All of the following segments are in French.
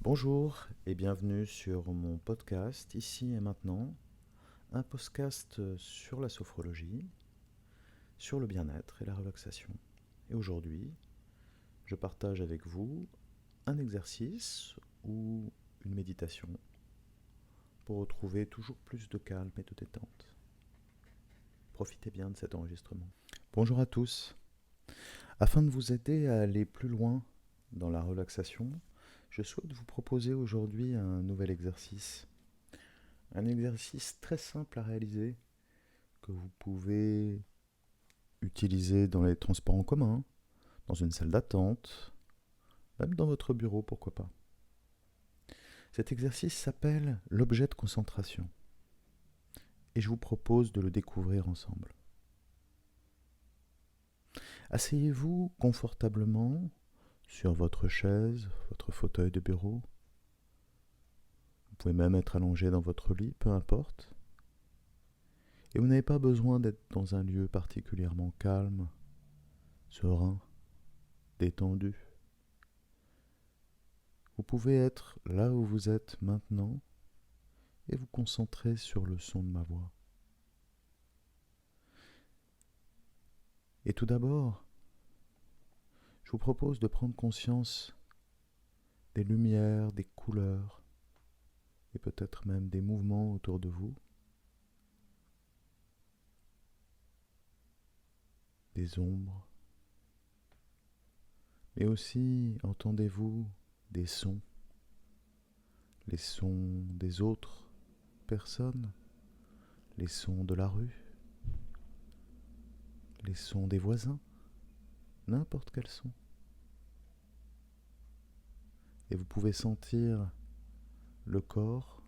Bonjour et bienvenue sur mon podcast Ici et Maintenant, un podcast sur la sophrologie, sur le bien-être et la relaxation. Et aujourd'hui, je partage avec vous un exercice ou une méditation pour retrouver toujours plus de calme et de détente. Profitez bien de cet enregistrement. Bonjour à tous. Afin de vous aider à aller plus loin dans la relaxation, je souhaite vous proposer aujourd'hui un nouvel exercice. Un exercice très simple à réaliser que vous pouvez utiliser dans les transports en commun, dans une salle d'attente, même dans votre bureau, pourquoi pas. Cet exercice s'appelle l'objet de concentration et je vous propose de le découvrir ensemble. Asseyez-vous confortablement sur votre chaise, votre fauteuil de bureau. Vous pouvez même être allongé dans votre lit, peu importe. Et vous n'avez pas besoin d'être dans un lieu particulièrement calme, serein, détendu. Vous pouvez être là où vous êtes maintenant et vous concentrer sur le son de ma voix. Et tout d'abord, je vous propose de prendre conscience des lumières, des couleurs et peut-être même des mouvements autour de vous, des ombres, mais aussi entendez-vous des sons, les sons des autres personnes, les sons de la rue, les sons des voisins, n'importe quel son. Et vous pouvez sentir le corps,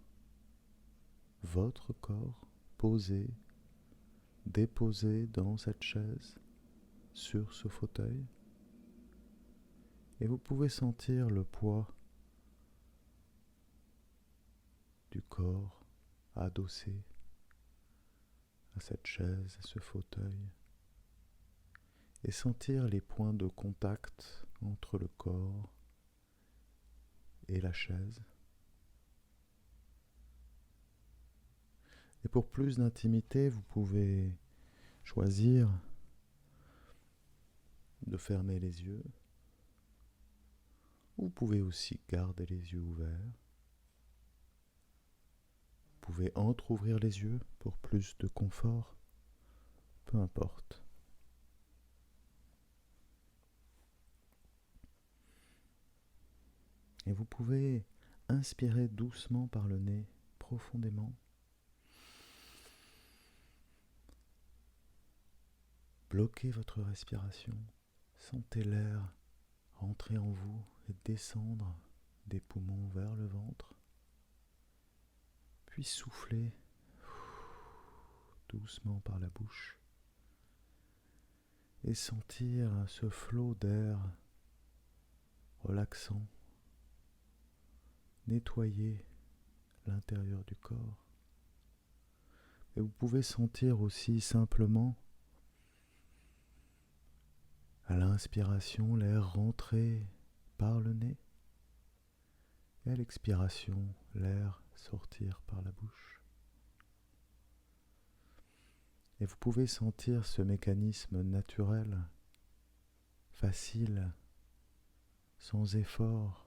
votre corps, posé, déposé dans cette chaise, sur ce fauteuil. Et vous pouvez sentir le poids du corps adossé à cette chaise, à ce fauteuil. Et sentir les points de contact entre le corps et la chaise. Et pour plus d'intimité, vous pouvez choisir de fermer les yeux. Vous pouvez aussi garder les yeux ouverts. Vous pouvez entrouvrir les yeux pour plus de confort. Peu importe. Et vous pouvez inspirer doucement par le nez, profondément. Bloquez votre respiration. Sentez l'air rentrer en vous et descendre des poumons vers le ventre. Puis soufflez doucement par la bouche. Et sentir ce flot d'air relaxant nettoyer l'intérieur du corps. Et vous pouvez sentir aussi simplement à l'inspiration l'air rentrer par le nez et à l'expiration l'air sortir par la bouche. Et vous pouvez sentir ce mécanisme naturel, facile, sans effort,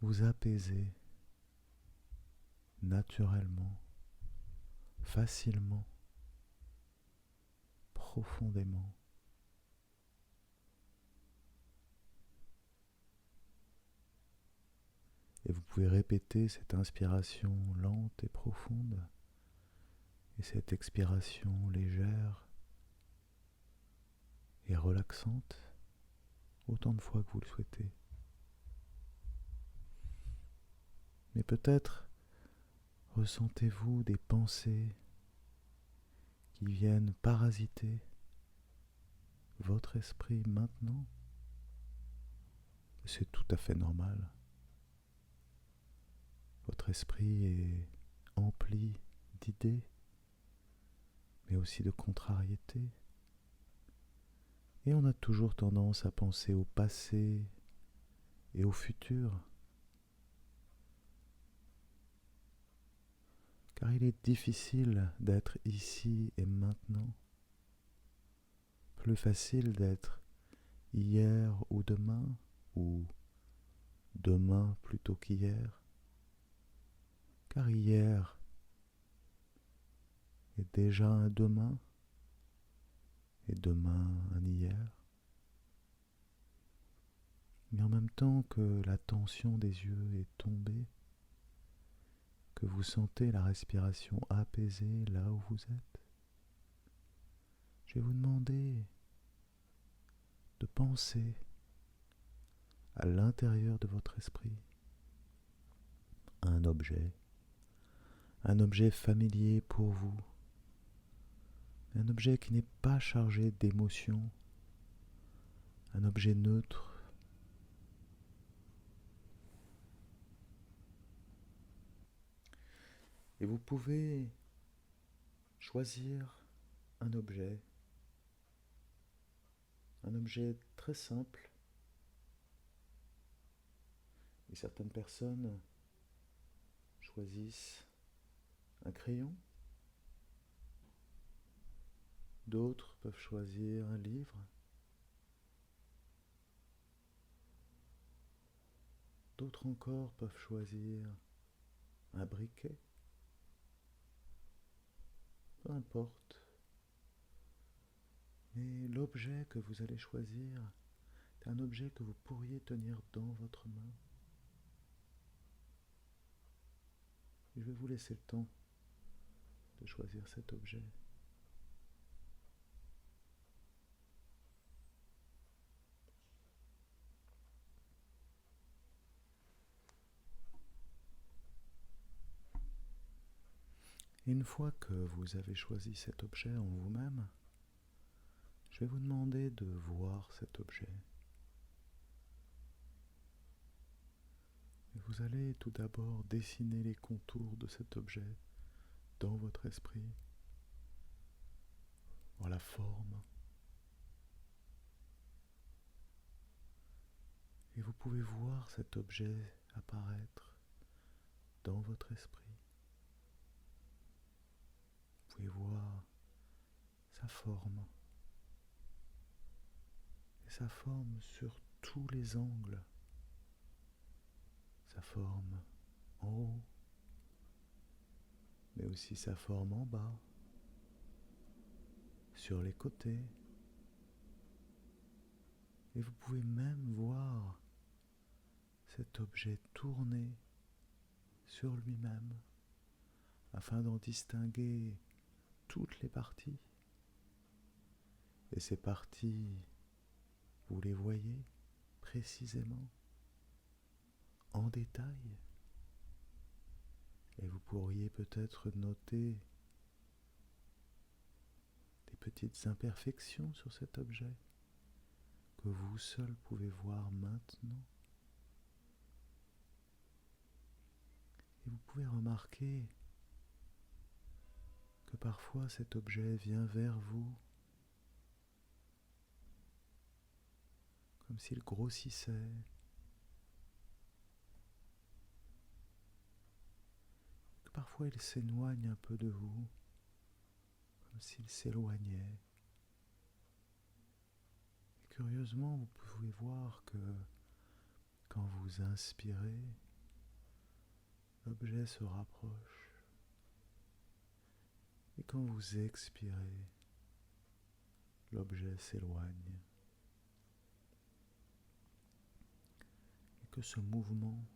vous apaiser naturellement, facilement, profondément. Et vous pouvez répéter cette inspiration lente et profonde et cette expiration légère et relaxante autant de fois que vous le souhaitez. Mais peut-être ressentez-vous des pensées qui viennent parasiter votre esprit maintenant. C'est tout à fait normal. Votre esprit est empli d'idées, mais aussi de contrariétés. Et on a toujours tendance à penser au passé, et au futur, car il est difficile d'être ici et maintenant, plus facile d'être hier ou demain plutôt qu'hier, car hier est déjà un demain et demain un hier. Mais en même temps que la tension des yeux est tombée, que vous sentez la respiration apaisée là où vous êtes, je vais vous demander de penser à l'intérieur de votre esprit à un objet familier pour vous, un objet qui n'est pas chargé d'émotions, un objet neutre. Et vous pouvez choisir un objet très simple. Et certaines personnes choisissent un crayon, d'autres peuvent choisir un livre, d'autres encore peuvent choisir un briquet, peu importe. Mais l'objet que vous allez choisir est un objet que vous pourriez tenir dans votre main. Et je vais vous laisser le temps de choisir cet objet. Et une fois que vous avez choisi cet objet en vous-même, je vais vous demander de voir cet objet. Et vous allez tout d'abord dessiner les contours de cet objet dans votre esprit, voir la forme. Et vous pouvez voir cet objet apparaître dans votre esprit. Vous pouvez voir sa forme. Et sa forme sur tous les angles. Sa forme en haut, mais aussi sa forme en bas, sur les côtés. Et vous pouvez même voir cet objet tourner sur lui-même afin d'en distinguer toutes les parties. Et ces parties, vous les voyez précisément, en détail. Et vous pourriez peut-être noter des petites imperfections sur cet objet que vous seul pouvez voir maintenant. Et vous pouvez remarquer que parfois cet objet vient vers vous comme s'il grossissait, que parfois il s'éloigne un peu de vous, comme s'il s'éloignait. Et curieusement, vous pouvez voir que quand vous inspirez, l'objet se rapproche. Et quand vous expirez, l'objet s'éloigne. Et que ce mouvement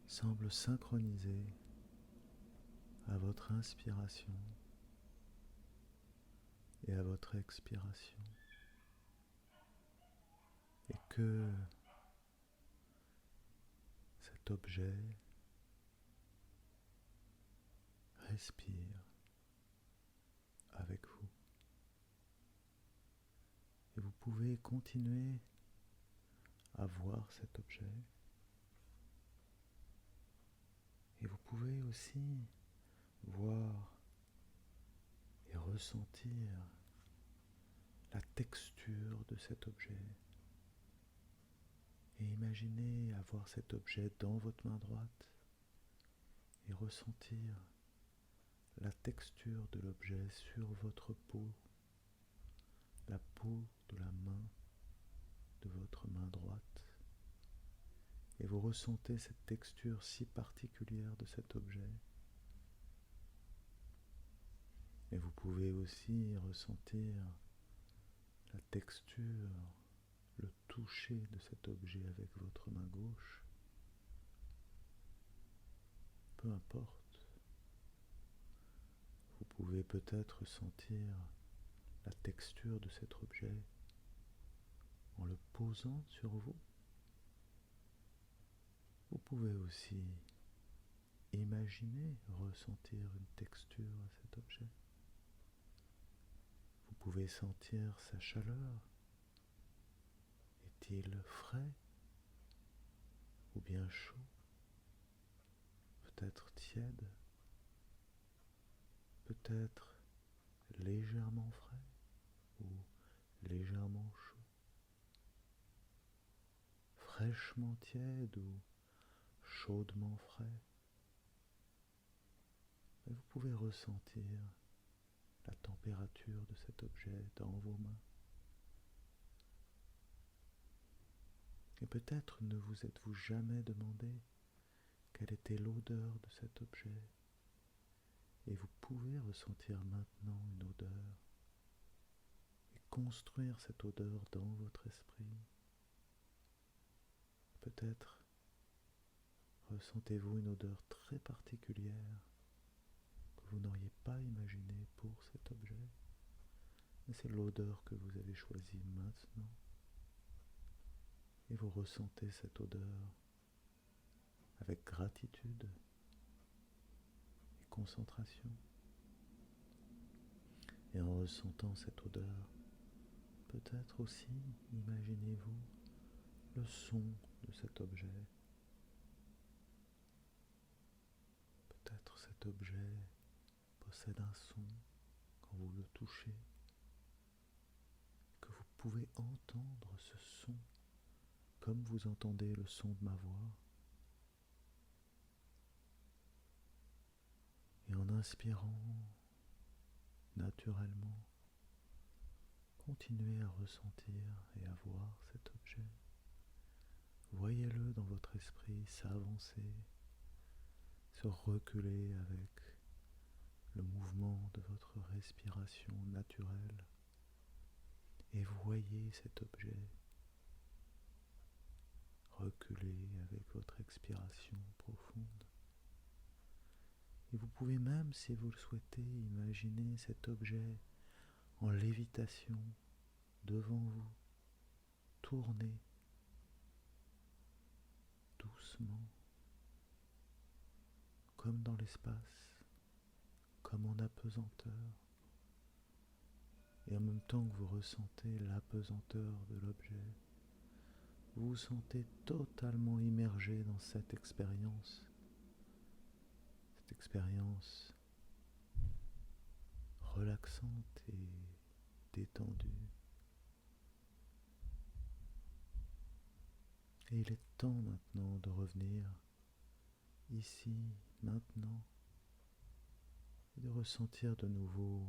semble synchronisé à votre inspiration et à votre expiration. Et que cet objet respire avec vous. Et vous pouvez continuer à voir cet objet. Et vous pouvez aussi voir et ressentir la texture de cet objet. Et imaginez avoir cet objet dans votre main droite et ressentir la texture de l'objet sur votre peau, la peau de la main de votre main droite. Et vous ressentez cette texture si particulière de cet objet. Et vous pouvez aussi ressentir la texture, le toucher de cet objet avec votre main gauche. Peu importe. Vous pouvez peut-être sentir la texture de cet objet en le posant sur vous. Vous pouvez aussi imaginer ressentir une texture à cet objet. Vous pouvez sentir sa chaleur. Est-il frais ou bien chaud? Peut-être tiède? Peut-être légèrement frais ou légèrement chaud? Fraîchement tiède ou chaudement frais? Et vous pouvez ressentir la température de cet objet dans vos mains. Et peut-être ne vous êtes-vous jamais demandé quelle était l'odeur de cet objet. Et vous pouvez ressentir maintenant une odeur et construire cette odeur dans votre esprit. Peut-être ressentez-vous une odeur très particulière que vous n'auriez pas imaginée pour cet objet, mais c'est l'odeur que vous avez choisie maintenant. Et vous ressentez cette odeur avec gratitude et concentration. Et en ressentant cette odeur, peut-être aussi imaginez-vous le son de cet objet. Peut-être cet objet possède un son quand vous le touchez, que vous pouvez entendre ce son comme vous entendez le son de ma voix. Et en inspirant naturellement, continuez à ressentir et à voir cet objet. Voyez-le dans votre esprit s'avancer, se reculer avec le mouvement de votre respiration naturelle. Et voyez cet objet reculer avec votre expiration profonde. Et vous pouvez même, si vous le souhaitez, imaginer cet objet en lévitation devant vous, tourner doucement, comme dans l'espace, comme en apesanteur. Et en même temps que vous ressentez l'apesanteur de l'objet, vous vous sentez totalement immergé dans cette expérience relaxante et détendue. Et il est temps maintenant de revenir ici, maintenant, et de ressentir de nouveau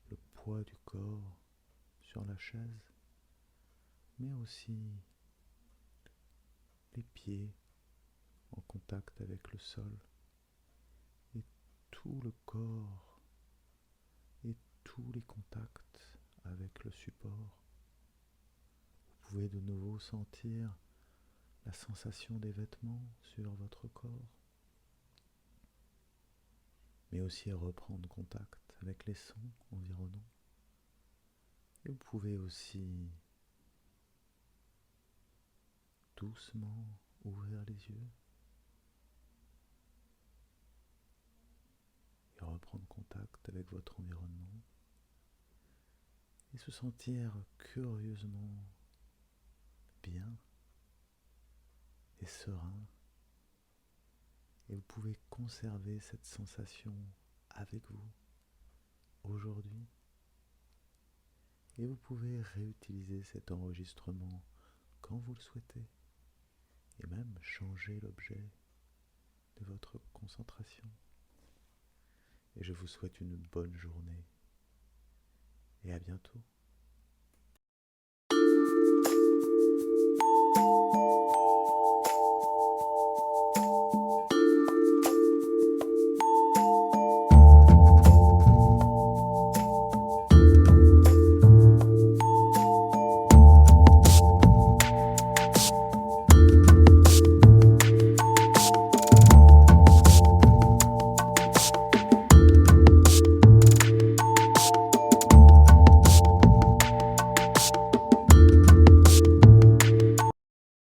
le poids du corps sur la chaise, mais aussi les pieds en contact avec le sol et tout le corps et tous les contacts avec le support. Vous pouvez de nouveau sentir la sensation des vêtements sur votre corps, mais aussi reprendre contact avec les sons environnants. Et vous pouvez aussi doucement ouvrir les yeux et reprendre contact avec votre environnement et se sentir curieusement bien et serein. Et vous pouvez conserver cette sensation avec vous aujourd'hui Et vous pouvez réutiliser cet enregistrement quand vous le souhaitez et même changer l'objet de votre concentration. Et je vous souhaite une bonne journée et à bientôt.